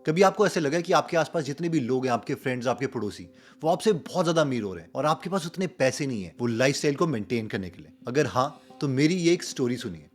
कभी आपको ऐसे लगा है कि आपके आसपास जितने भी लोग हैं, आपके फ्रेंड्स, आपके पड़ोसी, वो आपसे बहुत ज़्यादा अमीर हो रहे हैं और आपके पास उतने पैसे नहीं है वो लाइफ़स्टाइल को मेंटेन करने के लिए? अगर हाँ, तो मेरी ये एक स्टोरी सुनिए।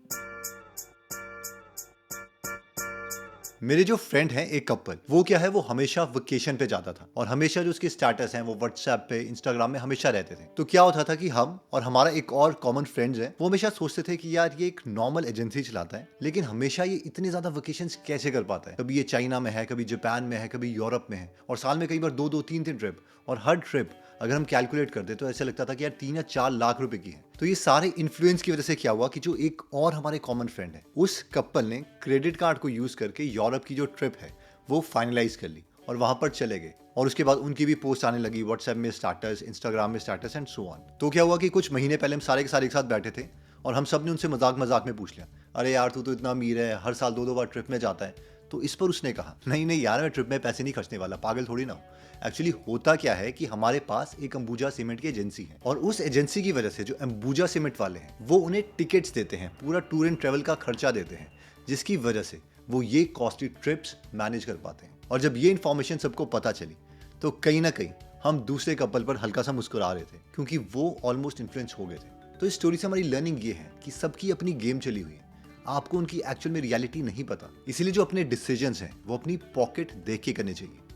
मेरे जो फ्रेंड हैं एक कपल, वो क्या है, वो हमेशा वेकेशन पे जाता था और हमेशा जो उसके स्टेटस हैं वो व्हाट्सएप पे, इंस्टाग्राम में हमेशा रहते थे। तो क्या होता था कि हम और हमारा एक और कॉमन फ्रेंड्स है, वो हमेशा सोचते थे कि यार ये एक नॉर्मल एजेंसी चलाता है, लेकिन हमेशा ये इतनी ज्यादा वेकेशंस कैसे कर पाता है। कभी ये चाइना में है, कभी जापान में है, कभी यूरोप में है, और साल में कई बार दो दो तीन तीन ट्रिप, और हर ट्रिप अगर हम कैलकुलेट करते तो ऐसे लगता था कि यार 3 या 4 लाख रुपए की है। तो ये सारे इन्फ्लुएंस की वजह से क्या हुआ कि जो एक और हमारे कॉमन फ्रेंड है, उस कपल ने क्रेडिट कार्ड को यूज करके यूरोप की जो ट्रिप है वो फाइनलाइज कर ली और वहां पर चले गए। और उसके बाद उनकी भी पोस्ट आने लगी व्हाट्सएप में स्टेटस, इंस्टाग्राम में स्टेटस एंड सो ऑन। तो क्या हुआ कि कुछ महीने पहले हम सारे के सारे एक साथ बैठे थे और हम सब ने उनसे मजाक मजाक में पूछ लिया, अरे यार तू तो इतना अमीर है, हर साल दो दो बार ट्रिप में जाता है। तो इस पर उसने कहा, नहीं नहीं यार, मैं ट्रिप में पैसे नहीं खर्चने वाला, पागल थोड़ी ना हूँ। एक्चुअली होता क्या है कि हमारे पास एक अंबुजा सीमेंट की एजेंसी है और उस एजेंसी की वजह से जो अंबुजा सीमेंट वाले हैं वो उन्हें टिकट्स देते हैं, पूरा टूर एंड ट्रेवल का खर्चा देते हैं, जिसकी वजह से वो ये कॉस्टली ट्रिप्स मैनेज कर पाते हैं। और जब ये इन्फॉर्मेशन सबको पता चली तो कहीं ना कहीं हम दूसरे कपल पर हल्का सा मुस्कुरा रहे थे, क्योंकि वो ऑलमोस्ट इन्फ्लुएंस हो गए थे। तो इस स्टोरी से हमारी लर्निंग ये है कि सबकी अपनी गेम चली हुई है, आपको उनकी एक्चुअल में रियलिटी नहीं पता, इसीलिए जो अपने डिसीजंस हैं वो अपनी पॉकेट देख के करने चाहिए।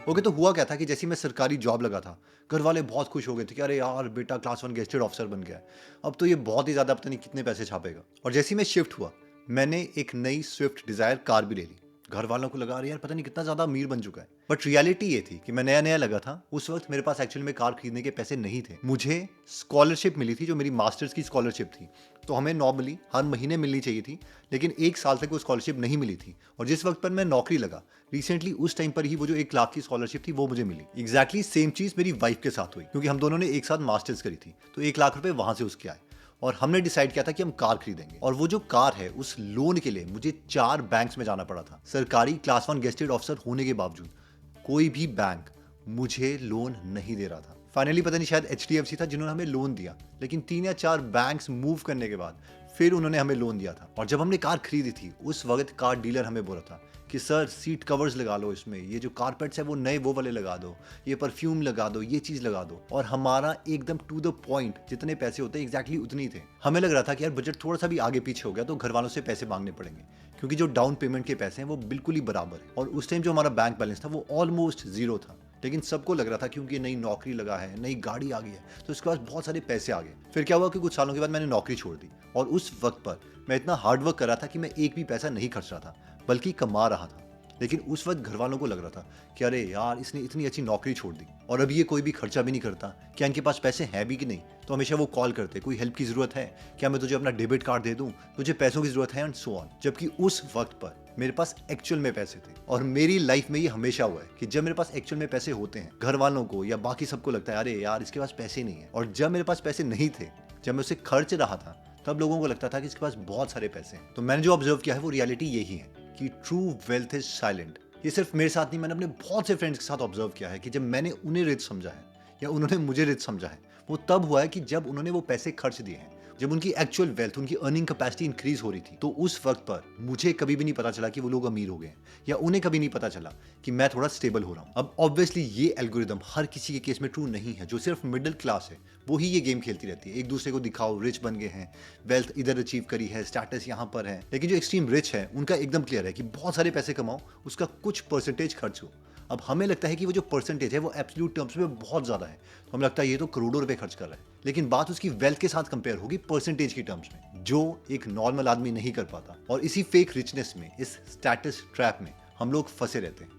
ओके, तो हुआ क्या था कि जैसे ही मैं सरकारी जॉब लगा था, घर वाले बहुत खुश हो गए थे कि अरे यार बेटा क्लास 1 गेस्टेड ऑफिसर बन गया है, अब तो ये बहुत ही ज़्यादा पता नहीं कितने पैसे छापेगा। और जैसे ही मैं शिफ्ट हुआ, मैंने एक नई स्विफ्ट डिज़ायर कार भी ले ली। घर वालों को लगा अरे यार पता नहीं कितना ज़्यादा अमीर बन चुका है, बट रियलिटी ये थी कि मैं नया नया लगा था, उस वक्त मेरे पास एक्चुअली में कार खरीदने के पैसे नहीं थे। मुझे स्कॉलरशिप मिली थी जो मेरी मास्टर्स की स्कॉलरशिप थी, तो हमें नॉर्मली हर महीने मिलनी चाहिए थी, लेकिन एक साल तक वो स्कॉलरशिप नहीं मिली थी। और जिस वक्त पर मैं नौकरी लगा रिसेंटली, उस टाइम पर ही वो जो 1 लाख की स्कॉलरशिप थी वो मुझे मिली। एग्जैक्टली सेम चीज मेरी वाइफ के साथ हुई, क्योंकि हम दोनों ने एक साथ मास्टर्स करी थी, तो 1 लाख रुपए वहां से उसके आए और हमने डिसाइड किया था कि हम कार खरीदेंगे। और वो जो कार है उस लोन के लिए मुझे 4 बैंक्स में जाना पड़ा था। सरकारी क्लास 1 गेस्टेड ऑफिसर होने के बावजूद कोई भी बैंक मुझे लोन नहीं दे रहा था। फाइनली पता नहीं शायद HDFC था जिन्होंने हमें लोन दिया, लेकिन 3 या 4 बैंक्स मूव करने के बाद फिर उन्होंने हमें लोन दिया था। और जब हमने कार खरीदी थी उस वक्त कार डीलर हमें बोला था कि सर सीट कवर्स लगा लो, इसमें ये जो कारपेट्स है वो नए वो वाले लगा दो, ये परफ्यूम लगा दो, ये चीज लगा दो। और हमारा एकदम टू द पॉइंट जितने पैसे होते हैं एग्जैक्टली उतनी थे। हमें लग रहा था कि यार बजट थोड़ा सा भी आगे पीछे हो गया तो घर वालों से पैसे मांगने पड़ेंगे, क्योंकि जो डाउन पेमेंट के पैसे हैं वो बिल्कुल ही बराबर है। और उस टाइम जो हमारा बैंक बैलेंस था वो ऑलमोस्ट जीरो था, लेकिन सबको लग रहा था क्योंकि नई नौकरी लगा है, नई गाड़ी आ गई है, तो इसके पास बहुत सारे पैसे आ गए। फिर क्या हुआ कि कुछ सालों के बाद मैंने नौकरी छोड़ दी और उस वक्त पर मैं इतना हार्ड वर्क कर रहा था कि मैं एक भी पैसा नहीं खर्च रहा था, बल्कि कमा रहा था। लेकिन उस वक्त घर वालों को लग रहा था कि अरे यार इसने इतनी अच्छी नौकरी छोड़ दी और अभी ये कोई भी खर्चा भी नहीं करता, क्या इनके पास पैसे हैं भी कि नहीं। तो हमेशा वो कॉल करते, कोई हेल्प की जरूरत है क्या, मैं तुझे अपना डेबिट कार्ड दे दूं, तुझे पैसों की जरूरत है एंड सो ऑन। जबकि उस वक्त पर मेरे पास एक्चुअल में पैसे थे। और मेरी लाइफ में ये हमेशा हुआ है कि जब मेरे पास एक्चुअल में पैसे होते हैं, घर वालों को या बाकी सबको लगता है अरे यार इसके पास पैसे नहीं है। और जब मेरे पास पैसे नहीं थे, जब मैं उसे खर्च रहा था, तब लोगों को लगता था कि इसके पास बहुत सारे पैसे हैं। तो मैंने जो ऑब्जर्व किया है वो रियलिटी यही है कि ट्रू वेल्थ इज साइलेंट। ये सिर्फ मेरे साथ नहीं, मैंने अपने बहुत से फ्रेंड्स के साथ ऑब्जर्व किया है कि जब मैंने उन्हें रिच समझा है या उन्होंने मुझे रिच समझा है, वो तब हुआ है कि जब उन्होंने वो पैसे खर्च दिए हैं, जब उनकी एक्चुअल वेल्थ, उनकी अर्निंग कैपेसिटी इंक्रीज हो रही थी। तो उस वक्त पर मुझे कभी भी नहीं पता चला कि वो लोग अमीर हो गए हैं, या उन्हें कभी नहीं पता चला कि मैं थोड़ा स्टेबल हो रहा हूं। अब ऑब्वियसली ये एल्गोरिदम हर किसी के केस में ट्रू नहीं है। जो सिर्फ मिडिल क्लास है वो ही ये गेम खेलती रहती है, एक दूसरे को दिखाओ रिच बन गए हैं, वेल्थ इधर अचीव करी है, स्टेटस यहां पर है। लेकिन जो एक्सट्रीम रिच है उनका एकदम क्लियर है कि बहुत सारे पैसे कमाओ, उसका कुछ परसेंटेज खर्च हो। अब हमें लगता है कि वो जो परसेंटेज है वो एब्सोल्यूट टर्म्स में बहुत ज्यादा है, तो हमें लगता है ये तो करोड़ों रुपए खर्च कर रहा है, लेकिन बात उसकी वेल्थ के साथ कंपेयर होगी परसेंटेज की टर्म्स में, जो एक नॉर्मल आदमी नहीं कर पाता। और इसी फेक रिचनेस में, इस स्टेटस ट्रैप में हम लोग फंसे रहते हैं।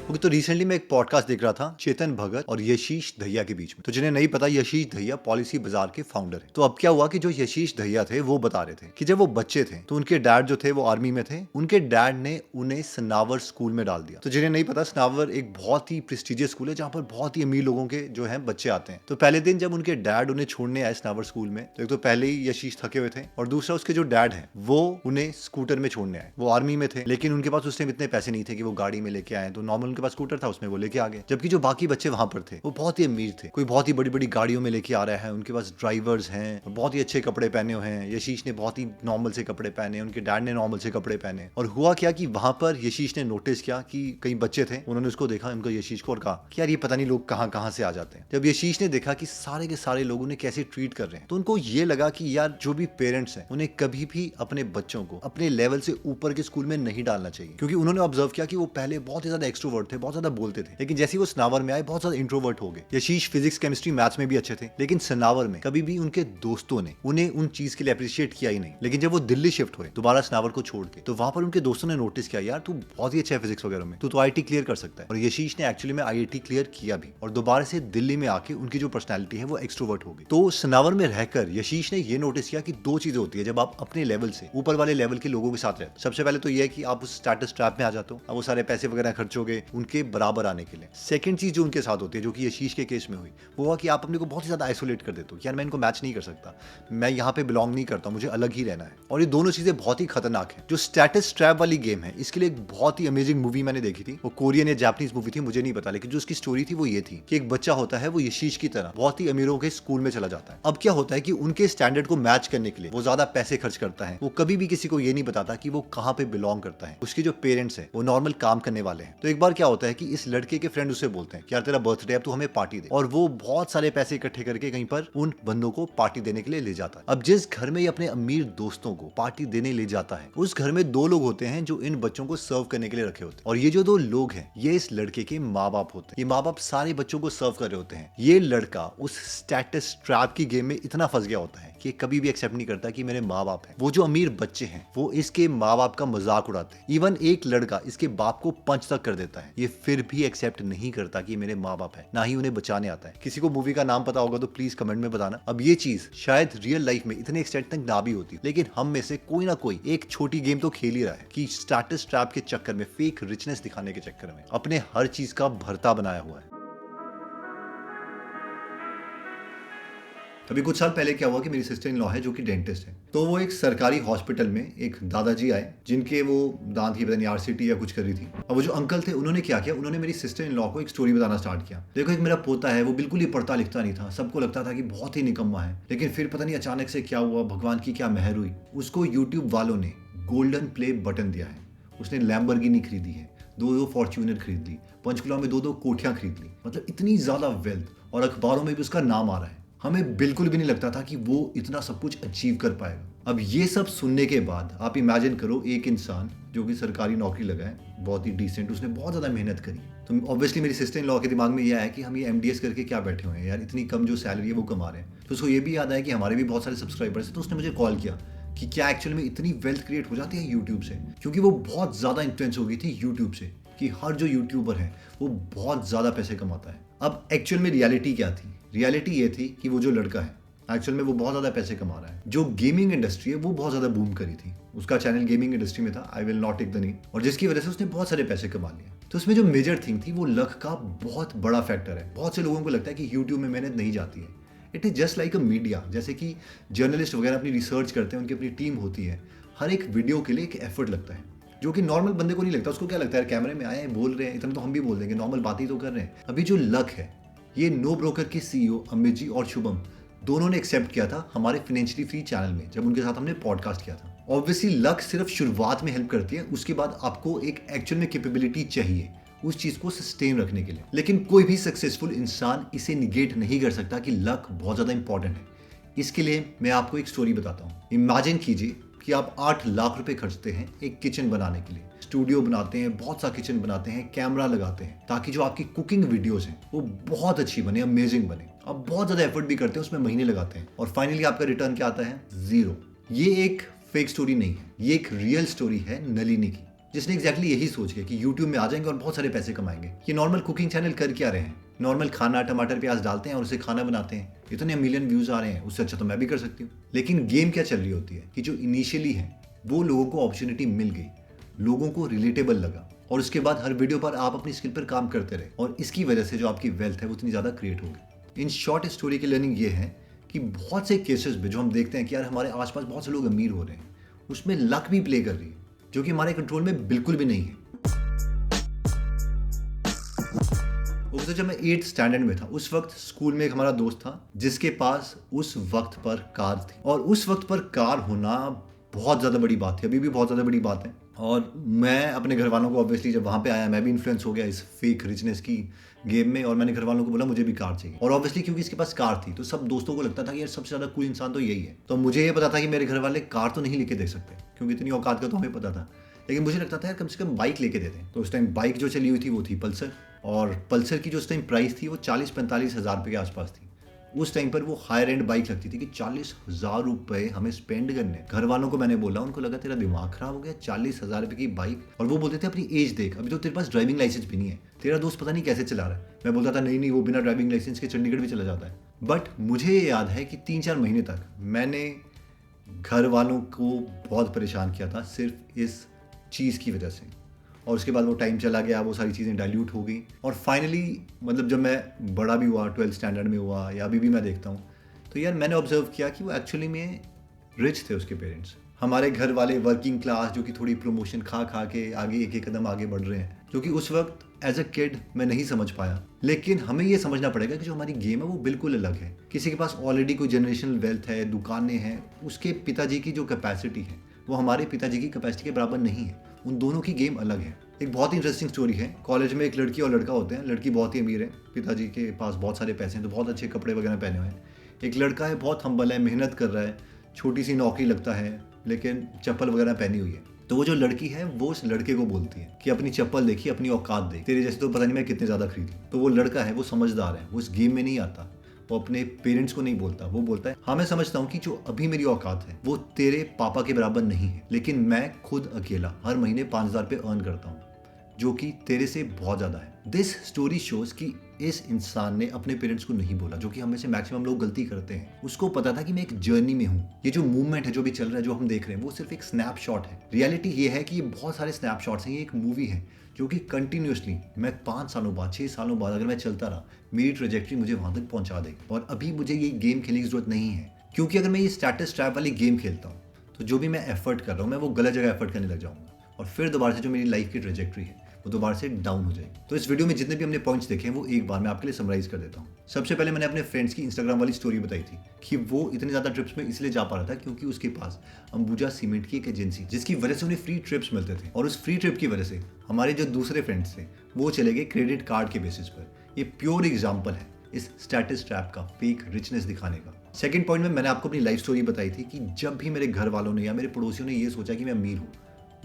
ओके, तो रिसेंटली मैं एक पॉडकास्ट देख रहा था चेतन भगत और यशीश दहिया के बीच में। तो जिन्हें नहीं पता, यशीश दहिया पॉलिसी बाजार के फाउंडर है। तो अब क्या हुआ कि जो यशीश दहिया थे वो बता रहे थे कि जब वो बच्चे थे तो उनके डैड जो थे वो आर्मी में थे। उनके डैड ने उन्हें सनावर स्कूल में डाल दिया। तो जिन्हें नहीं पता, सनावर एक बहुत ही प्रेस्टिजियस स्कूल है जहाँ पर बहुत ही अमीर लोगों के जो है बच्चे आते हैं। तो पहले दिन जब उनके डैड उन्हें छोड़ने आए सनावर स्कूल में, तो एक तो पहले ही यशीश थके हुए थे और दूसरा उसके जो डैड है वो उन्हें स्कूटर में छोड़ने आए। वो आर्मी में थे, लेकिन उनके पास उस टाइम इतने पैसे नहीं थे कि वो गाड़ी में लेके आए, तो नॉर्मल उनके पास स्कूटर था, उसमें वो लेके आ गए। जबकि जो बाकी बच्चे वहां पर थे वो बहुत ही अमीर थे, कोई बहुत ही बड़ी बड़ी गाड़ियों में लेके आ रहा है, उनके पास ड्राइवर्स हैं, बहुत ही अच्छे कपड़े पहने हुए हैं। यशीश ने बहुत ही नॉर्मल से कपड़े पहने, उनके डैड ने नॉर्मल से कपड़े पहने। और हुआ क्या कि वहां पर यशीश ने नोटिस किया कि कई बच्चे थे, उन्होंने उसको देखा, उनको यशीश को, और कहा कि यार ये पता नहीं लोग कहाँ कहाँ से आ जाते हैं। जब यशीश ने देखा कि सारे के सारे लोग उन्हें कैसे ट्रीट कर रहे हैं, तो उनको ये लगा कि यार जो भी पेरेंट्स हैं उन्हें कभी भी अपने बच्चों को अपने लेवल से ऊपर के स्कूल में नहीं डालना चाहिए। क्योंकि उन्होंने ऑब्जर्व किया कि वो पहले बहुत ही ज्यादा एक्सट्रोवर्ट थे, बहुत ज्यादा बोलते थे, लेकिन जैसे ही वो सनावर में आए बहुत ज्यादा इंट्रोवर्ट हो गए। यशीश फिजिक्स, केमिस्ट्री, मैथ्स में भी अच्छे थे, लेकिन सनावर में कभी भी उनके दोस्तों ने उन्हें उन चीज के लिए अप्रिशिएट किया ही नहीं। लेकिन जब वो दिल्ली शिफ्ट हुए दोबारा सनावर को छोड़ के, तो वहां पर उनके दोस्तों ने नोटिस किया, यार तू बहुत ही अच्छा है फिजिक्स वगैरह में, तू तो आईआईटी क्लियर कर सकता है। और यशीश ने एक्चुअली में आईआईटी क्लियर किया भी, और दोबारा से दिल्ली में आके उनकी जो पर्सनैलिटी है वो एक्सट्रोवर्ट हो गई। तो सनावर में रहकर यशीश ने ये नोटिस किया कि दो चीजें होती है जब आप अपने लेवल से ऊपर वाले लेवल के लोगों के साथ रहते हो। सबसे पहले तो ये है कि आप उस स्टेटस ट्रैप में आ जाते हो, अब वो सारे पैसे वगैरह खर्चोगे उनके बराबर आने के लिए। सेकंड चीज जो उनके साथ होती है, जो कि यशीश के केस में हुई, वो हुआ कि आप अपने को बहुत ही ज्यादा आइसोलेट कर देते हो, यार मैं इनको मैच नहीं कर सकता, मैं यहाँ पे बिलोंग नहीं करता, मुझे अलग ही रहना है। और ये दोनों चीजें बहुत ही खतरनाक है। जो स्टेटस ट्रैप वाली गेम है, इसके लिए एक बहुत ही अमेजिंग मूवी मैंने देखी थी, वो कोरियन या जापानीज मूवी थी, मुझे नहीं पता, लेकिन जो उसकी स्टोरी थी वो ये थी कि एक बच्चा होता है, वो यशीश की तरह बहुत ही अमीरों के स्कूल में चला जाता है। अब क्या होता है कि उनके स्टैंडर्ड को मैच करने के लिए वो ज्यादा पैसे खर्च करता है, वो कभी भी किसी को ये नहीं बताता कि वो कहाँ पे बिलोंग करता है। उसके जो पेरेंट्स हैं वो नॉर्मल काम करने वाले हैं। तो एक बार क्या होता है कि इस लड़के के फ्रेंड उसे बोलते हैं कि यार तेरा बर्थडे है, अब तू हमें पार्टी दे, और वो बहुत सारे पैसे इकट्ठे करके कहीं पर उन बंदों को पार्टी देने के लिए ले जाता है। अब जिस घर में ये अपने अमीर दोस्तों को पार्टी देने ले जाता है, उस घर में दो लोग होते हैं जो इन बच्चों को सर्व करने के लिए रखे होते हैं। और ये जो दो लोग हैं ये इस लड़के के माँ बाप होते हैं। ये माँ बाप सारे बच्चों को सर्व कर रहे होते हैं। ये लड़का उस स्टेटस ट्रैप की गेम में इतना फंस गया होता है कि कभी भी एक्सेप्ट नहीं करता कि मेरे माँ बाप हैं। वो जो अमीर बच्चे हैं वो इसके माँ बाप का मजाक उड़ाते हैं। इवन एक लड़का इसके बाप को पंच तक कर देता है, ये फिर भी एक्सेप्ट नहीं करता कि मेरे माँ बाप है, ना ही उन्हें बचाने आता है। किसी को मूवी का नाम पता होगा तो प्लीज कमेंट में बताना। अब ये चीज शायद रियल लाइफ में इतने एक्सटेंट तक ना भी होती, लेकिन हम में से कोई ना कोई एक छोटी गेम तो खेल ही रहा है कि स्टेटस ट्रैप के चक्कर में, फेक रिचनेस दिखाने के चक्कर में अपने हर चीज का भरता बनाया हुआ है। अभी कुछ साल पहले क्या हुआ कि मेरी सिस्टर इन लॉ है जो कि डेंटिस्ट है, तो वो एक सरकारी हॉस्पिटल में एक दादाजी आए जिनके वो दांत की पता नहीं आरसीटी या कुछ कर रही थी। अब वो जो अंकल थे उन्होंने क्या किया, उन्होंने मेरी सिस्टर इन लॉ को एक स्टोरी बताना स्टार्ट किया। देखो एक मेरा पोता है, वो बिल्कुल ही पढ़ता लिखता नहीं था, सबको लगता था कि बहुत ही निकम्मा है, लेकिन फिर पता नहीं अचानक से क्या हुआ, भगवान की क्या मेहर हुई, उसको यूट्यूब वालों ने गोल्डन प्ले बटन दिया है। उसने लैम्बोर्गिनी खरीदी है, दो फॉर्च्यूनर खरीद ली, पंचकुला में दो कोठियां खरीद ली, मतलब इतनी ज्यादा वेल्थ, और अखबारों में भी उसका नाम आ रहा है। हमें बिल्कुल भी नहीं लगता था कि वो इतना सब कुछ अचीव कर पाएगा। अब ये सब सुनने के बाद आप इमेजिन करो एक इंसान जो कि सरकारी नौकरी लगा है, बहुत ही डिसेंट, उसने बहुत ज़्यादा मेहनत करी। तो ऑब्वियसली मेरी सिस्टर इन लॉ के दिमाग में ये आया कि हम ये एमडीएस करके क्या बैठे हुए हैं यार, इतनी कम जो सैलरी है वो कमा रहे हैं। तो उसको ये भी याद आया कि हमारे भी बहुत सारे सब्सक्राइबर्स हैं, तो उसने मुझे कॉल किया कि क्या एक्चुअल में इतनी वेल्थ क्रिएट हो जाती है यूट्यूब से, क्योंकि वो बहुत ज़्यादा इन्फ्लुएंस हो गई थी यूट्यूब से कि हर जो यूट्यूबर है वो बहुत ज़्यादा पैसे कमाता है। अब एक्चुअल में रियलिटी क्या थी? रियलिटी ये थी कि वो जो लड़का है एक्चुअल में वो बहुत ज़्यादा पैसे कमा रहा है। जो गेमिंग इंडस्ट्री है वो बहुत ज़्यादा बूम करी थी, उसका चैनल गेमिंग इंडस्ट्री में था, I will not take the name, और जिसकी वजह से उसने बहुत सारे पैसे कमा लिए। तो उसमें जो मेजर थिंग थी वो लक का बहुत बड़ा फैक्टर है। बहुत से लोगों को लगता है कि यूट्यूब में मेहनत नहीं जाती है। It is just like a media, जैसे कि जर्नलिस्ट वगैरह अपनी रिसर्च करते हैं, उनकी अपनी टीम होती है, हर एक वीडियो के लिए एक एफर्ट लगता है जो कि नॉर्मल बंदे को नहीं लगता। उसको क्या लगता है, कैमरे में आए हैं बोल रहे हैं, इतना तो हम भी बोल देंगे, नॉर्मल बात ही तो कर रहे हैं। अभी जो लक है, ये नो ब्रोकर के सीईओ अमित जी और शुभम दोनों ने एक्सेप्ट किया था हमारे फाइनेंशियली फ्री चैनल में, जब उनके साथ हमने पॉडकास्ट किया था। ऑब्वियसली लक सिर्फ शुरुआत में हेल्प करती है, उसके बाद आपको एक एक्चुअल में कैपेबिलिटी चाहिए उस चीज को सस्टेन रखने के लिए। लेकिन कोई भी सक्सेसफुल इंसान इसे निगेट नहीं कर सकता कि लक बहुत ज्यादा इंपॉर्टेंट है। इसके लिए मैं आपको एक स्टोरी बताता हूँ। इमेजिन कीजिए कि आप 8 लाख रुपए खर्चते हैं एक किचन बनाने के लिए, स्टूडियो बनाते हैं, बहुत सा किचन बनाते हैं, कैमरा लगाते हैं, ताकि जो आपकी कुकिंग वीडियोस हैं वो बहुत अच्छी बने, अमेजिंग बने। आप बहुत ज्यादा एफर्ट भी करते हैं, उसमें महीने लगाते हैं, और फाइनली आपका रिटर्न क्या आता है? 0। ये एक फेक स्टोरी नहीं है, ये एक रियल स्टोरी है नलिनी की, जिसने एग्जैक्टली यही सोच के कि यूट्यूब में आ जाएंगे और बहुत सारे पैसे कमाएंगे। ये नॉर्मल कुकिंग चैनल कर क्या रहे हैं? नॉर्मल खाना, टमाटर प्याज डालते हैं और उसे खाना बनाते हैं, इतने मिलियन व्यूज आ रहे हैं, उससे अच्छा तो मैं भी कर सकती हूँ। लेकिन गेम क्या चल रही होती है कि जो इनिशियली है वो लोगों को अपॉर्चुनिटी मिल गई, लोगों को रिलेटेबल लगा, और उसके बाद हर वीडियो पर आप अपनी स्किल पर काम करते रहे, और इसकी वजह से जो आपकी वेल्थ है वो इतनी ज़्यादा क्रिएट होगी। इन शॉर्ट स्टोरी की लर्निंग ये है कि बहुत से केसेस में जो हम देखते हैं कि यार हमारे आसपास बहुत से लोग अमीर हो रहे हैं, उसमें लक भी प्ले कर रही है, जो कि हमारे कंट्रोल में बिल्कुल भी नहीं है। वो तो जब मैं 8th स्टैंडर्ड में था, उस वक्त स्कूल में एक हमारा दोस्त था जिसके पास उस वक्त पर कार थी, और उस वक्त पर कार होना बहुत ज़्यादा बड़ी बात थी, अभी भी बहुत ज़्यादा बड़ी बात है। और मैं अपने घर वालों को ऑब्वियसली जब वहाँ पे आया, मैं भी इन्फ्लुएंस हो गया इस फेक रिचनेस की गेम में, और मैंने घर वालों को बोला मुझे भी कार चाहिए। और ऑब्वियसली क्योंकि इसके पास कार थी तो सब दोस्तों को लगता था कि यार सबसे ज़्यादा कूल इंसान तो यही है। तो मुझे ये पता था कि मेरे घर वाले कार तो नहीं लेके दे सकते, क्योंकि इतनी औकात का तो हमें पता था, लेकिन मुझे लगता था यार कम से कम बाइक लेके दे दें। तो उस टाइम बाइक जो चली हुई थी वो थी पल्सर, और पल्सर की जो उस टाइम प्राइस थी वो 40-45 हज़ार रुपये के आसपास थी। उस टाइम पर वो हायर एंड बाइक लगती थी कि 40,000 रुपये हमें स्पेंड करने। घर वालों को मैंने बोला, उनको लगा तेरा दिमाग खराब हो गया, 40,000 रुपये की बाइक। और वो बोलते थे अपनी एज देख, अभी तो तेरे पास ड्राइविंग लाइसेंस भी नहीं है, तेरा दोस्त पता नहीं कैसे चला रहा है। मैं बोलता था नहीं नहीं, वो बिना ड्राइविंग लाइसेंस के चंडीगढ़ भी चला जाता है। बट मुझे ये याद है कि 3-4 महीने तक मैंने घर वालों को बहुत परेशान किया था सिर्फ इस चीज़ की वजह से। और उसके बाद वो टाइम चला गया, वो सारी चीज़ें डाइल्यूट हो गई, और फाइनली मतलब जब मैं बड़ा भी हुआ, 12th स्टैंडर्ड में हुआ, या अभी भी मैं देखता हूँ, तो यार मैंने ऑब्जर्व किया कि वो एक्चुअली में रिच थे उसके पेरेंट्स। हमारे घर वाले वर्किंग क्लास जो कि थोड़ी प्रमोशन खा खा के आगे एक एक कदम आगे बढ़ रहे हैं, जो कि उस वक्त एज अ किड मैं नहीं समझ पाया। लेकिन हमें ये समझना पड़ेगा कि जो हमारी गेम है वो बिल्कुल अलग है। किसी के पास ऑलरेडी कोई जनरेशनल वेल्थ है, दुकानें हैं, उसके पिताजी की जो कैपेसिटी है वो हमारे पिताजी की कैपेसिटी के बराबर नहीं है। उन दोनों की गेम अलग है। एक बहुत ही इंटरेस्टिंग स्टोरी है। कॉलेज में एक लड़की और लड़का होते हैं। लड़की बहुत ही अमीर है, पिताजी के पास बहुत सारे पैसे हैं, तो बहुत अच्छे कपड़े वगैरह पहने हुए हैं। एक लड़का है, बहुत हम्बल है, मेहनत कर रहा है, छोटी सी नौकरी लगता है, लेकिन चप्पल वगैरह पहनी हुई है। तो वो जो लड़की है वो उस लड़के को बोलती है कि अपनी चप्पल देखी, अपनी औकात देख, तेरे जैसे तो पता नहीं मैं कितने ज़्यादा खरीदी। तो वो लड़का है, वो समझदार है, वो इस गेम में नहीं आता, वो अपने पेरेंट्स को नहीं बोलता, वो बोलता है हाँ मैं समझता हूँ कि जो अभी मेरी औकात है वो तेरे पापा के बराबर नहीं है, लेकिन मैं खुद अकेला हर महीने 5,000 रुपये अर्न करता हूँ, जो कि तेरे से बहुत ज़्यादा है। दिस स्टोरी शोज कि इस इंसान ने अपने पेरेंट्स को नहीं बोला, जो कि हमें से मैक्सिमम लोग गलती करते हैं। उसको पता था कि मैं एक जर्नी में हूँ, ये जो मूवमेंट है जो भी चल रहा है, जो हम देख रहे हैं, वो सिर्फ एक स्नैपशॉट है। रियलिटी ये है कि ये बहुत सारे स्नैपशॉट्स हैं, ये एक मूवी है जो कि कंटिन्यूसली मैं 5 सालों बाद, 6 सालों बाद अगर मैं चलता रहा, मेरी ट्रेजेक्ट्री मुझे वहां तक पहुंचा देगी। और अभी मुझे ये गेम खेलने की जरूरत नहीं है, क्योंकि अगर मैं ये स्टेटस ट्रैप वाली गेम खेलता हूँ तो जो भी मैं एफर्ट कर रहा हूँ मैं वो गलत जगह एफर्ट करने लग जाऊंगा, और फिर दोबारा से जो मेरी लाइफ की ट्रेजेक्ट्री है वो दोबारा से डाउन हो जाएगी। तो इस वीडियो में जितने भी हमने पॉइंट्स देखे हैं वो एक बार मैं आपके लिए समराइज कर देता हूँ। सबसे पहले मैंने अपने फ्रेंड्स की इंस्टाग्राम वाली स्टोरी बताई थी कि वो इतने ज़्यादा ट्रिप्स में इसलिए जा पा रहा था क्योंकि उसके पास अंबुजा सीमेंट की एक एजेंसी, जिसकी वजह से उन्हें फ्री ट्रिप्स मिलते थे, और उस फ्री ट्रिप की वजह से हमारे जो दूसरे फ्रेंड्स थे वो चले गए क्रेडिट कार्ड के बेसिस पर। ये प्योर एग्जाम्पल है इस स्टेटस ट्रैप का, फेक रिचनेस दिखाने का। सेकंड पॉइंट में मैंने आपको अपनी लाइफ स्टोरी बताई थी कि जब भी मेरे घर वालों ने या मेरे पड़ोसियों ने ये सोचा कि मैं अमीर हूँ,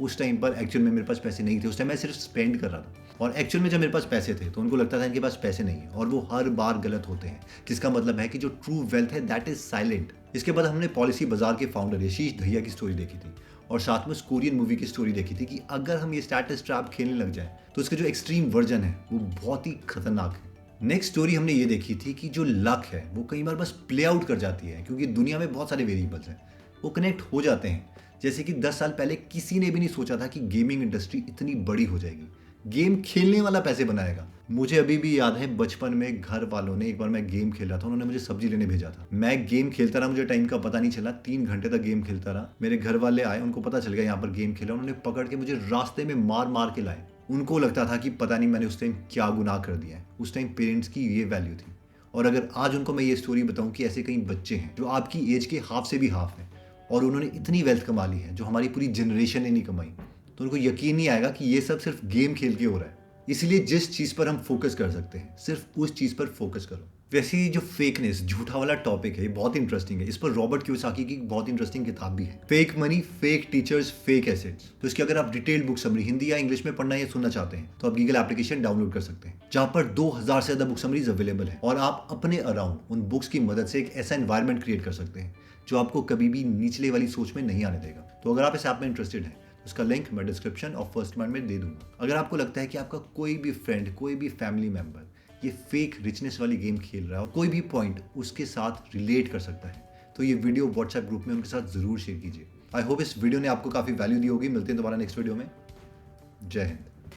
उस टाइम पर एक्चुअल में मेरे पास पैसे नहीं थे। उस टाइम मैं सिर्फ स्पेंड कर रहा था, और एक्चुअल में जब मेरे पास पैसे थे तो उनको लगता था इनके पास पैसे नहीं है, और वो हर बार गलत होते हैं, जिसका मतलब है कि जो ट्रू वेल्थ है दैट इज साइलेंट। इसके बाद हमने पॉलिसी बाजार के फाउंडर यशीश दहिया की स्टोरी देखी थी, और साथ में उस कोरियन मूवी की स्टोरी देखी थी कि अगर हम ये स्टेटस ट्रैप खेलने लग जाए तो इसका जो एक्सट्रीम वर्जन है वो बहुत ही खतरनाक है। नेक्स्ट स्टोरी हमने ये देखी थी कि जो लक है वो कई बार बस प्ले आउट कर जाती है, क्योंकि दुनिया में बहुत सारे वेरिएबल्स हैं, वो कनेक्ट हो जाते हैं। जैसे कि 10 साल पहले किसी ने भी नहीं सोचा था कि गेमिंग इंडस्ट्री इतनी बड़ी हो जाएगी, गेम खेलने वाला पैसे बनाएगा। मुझे अभी भी याद है बचपन में घर वालों ने, एक बार मैं गेम खेल रहा था, उन्होंने मुझे सब्जी लेने भेजा था। मैं गेम खेलता रहा, मुझे टाइम का पता नहीं चला, 3 घंटे तक गेम खेलता रहा। मेरे घर वाले आए, उनको पता चल गया यहाँ पर गेम खेला, उन्होंने पकड़ के मुझे रास्ते में मार मार के लाए। उनको लगता था कि पता नहीं मैंने उस टाइम क्या गुनाह कर दिया है। उस टाइम पेरेंट्स की ये वैल्यू थी। और अगर आज उनको मैं ये स्टोरी बताऊं कि ऐसे कई बच्चे हैं जो आपकी एज के हाफ से भी हाफ हैं, और उन्होंने इतनी वेल्थ कमा ली है जो हमारी पूरी जनरेशन ने नहीं कमाई, तो उनको यकीन नहीं आएगा कि ये सब सिर्फ गेम खेल के हो रहा है। इसलिए जिस चीज़ पर हम फोकस कर सकते हैं सिर्फ उस चीज़ पर फोकस करो। वैसे ही जो फेकनेस, झूठा वाला टॉपिक है, ये बहुत इंटरेस्टिंग है। इस पर रॉबर्ट कियोसाकी की बहुत इंटरेस्टिंग किताब भी है, fake money, fake teachers, fake assets. तो इसकी अगर आप डिटेल्ड बुक समरी हिंदी या इंग्लिश में पढ़ना या सुनना चाहते हैं तो आप गूगल एप्लीकेशन डाउनलोड कर सकते हैं, जहां पर 2000 से ज्यादा बुक समरीज अवेलेबल है, और आप अपने अराउंड उन बुक्स की मदद से एक ऐसा एनवायरमेंट क्रिएट कर सकते हैं जो आपको कभी भी निचले वाली सोच में नहीं आने देगा। तो अगर आप इस ऐप में इंटरेस्टेड हैं, उसका लिंक मैं डिस्क्रिप्शन और फर्स्ट कमेंट में दे दूंगा। अगर आपको लगता है कि आपका कोई भी फ्रेंड, कोई भी फैमिली मेंबर ये फेक रिचनेस वाली गेम खेल रहा है और कोई भी पॉइंट उसके साथ रिलेट कर सकता है, तो ये वीडियो व्हाट्सएप ग्रुप में उनके साथ जरूर शेयर कीजिए। आई होप इस वीडियो ने आपको काफी वैल्यू दी होगी। मिलते हैं दोबारा नेक्स्ट वीडियो में। जय हिंद।